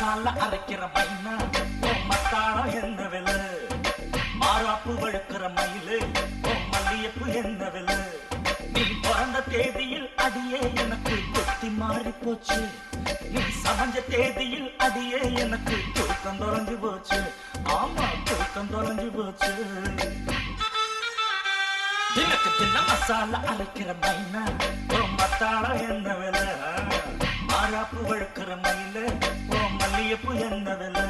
மசாலா அரைக்கிற மைனா மத்தாளம் என்ன விலை மாறாப்பு வழுக்கிற மயிலு மல்லியப்பு என்ன விலை நீ பிறந்த தேதியில் அடியே எனக்கு கொத்தி மாறி போச்சு நீ சமைஞ்ச தேதியில் அடியே எனக்கு தூக்கம் தொலைஞ்சு போச்சு ஆமா தூக்கம் தொலைஞ்சு போச்சு தினக்கு தின மசாலா அரைக்கிற மைனா மத்தாளம் என்ன விலை மாறாப்பு வழுக்கிற மயிலு மல்லியப்பு என்ன விலை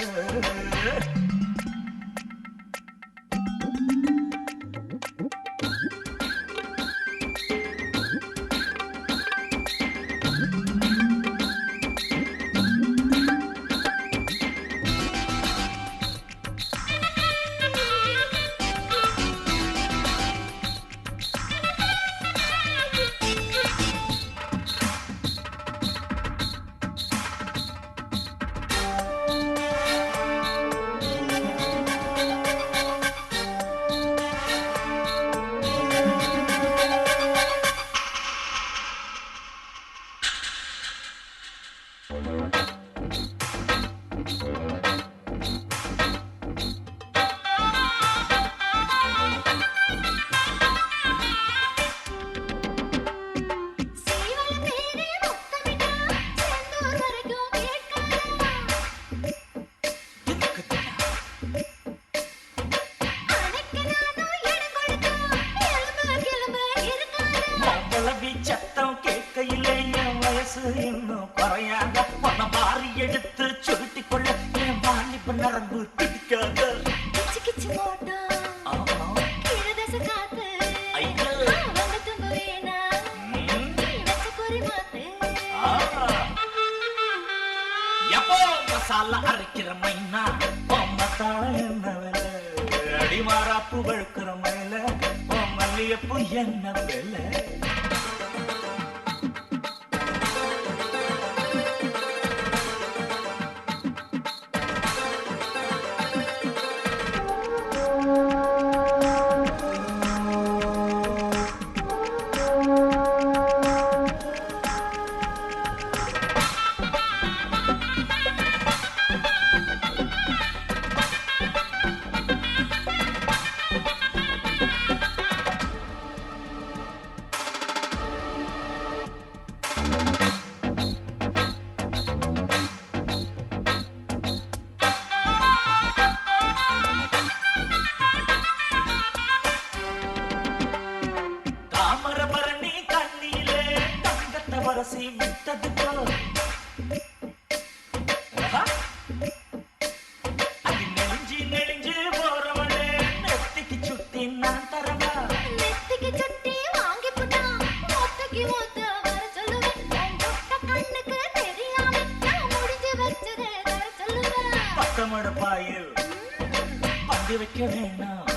சத்தம் கேட்கையிலே என் வயசு இன்னும் குறையாத பண மாறி எடுத்து சுருட்டி கொள்ள என் வாலிப நரம்பு பிடிக்காத எப்போ மசாலா அரைக்கிற மைனா மத்தாளம் என்ன விலை அடிமாறாப்பு வழுக்கிற மயில மல்லியப்பு என்ன விலை வரசி விட்டது போல் அது நெளிஞ்சு நெளிஞ்சு போறவளே நெத்திக்கு சுட்டி நான் தரவா நெத்திக்கு சுட்டி வாங்கி புட்டா மொத்தக்கு மொத்த வர சொல்லுவேன் கண்ணுக்கு தெரியாம நான் முடிஞ்சு வச்சதே தர சொல்லுவேன் பத்தமட பாயில் பந்து வைக்க வேணாம்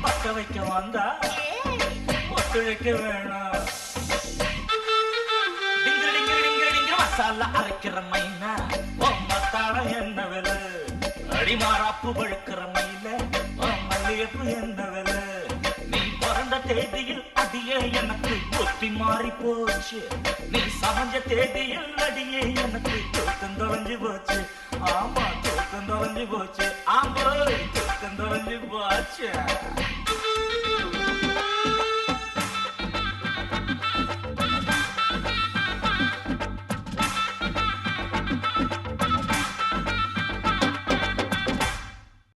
பத்த வைக்க வந்தா ஒத்துழைக்க வேணாம் மசாலா அரைக்கிற மைனா மத்தாளம் என்ன விலை அடிமாறாப்பு வழுக்கிற மயில மல்லியப்பு என்ன விலை நீ பிறந்த தேதியில் அடியே எனக்கு கொத்தி மாறி போச்சு நீ சமைஞ்ச தேதியில் அடியே எனக்கு தூக்கம் தொலைஞ்சு போச்சு ஆமா தூக்கம் தொலைஞ்சு போச்சு ஆமா தூக்கம் தொலைஞ்சு போச்சு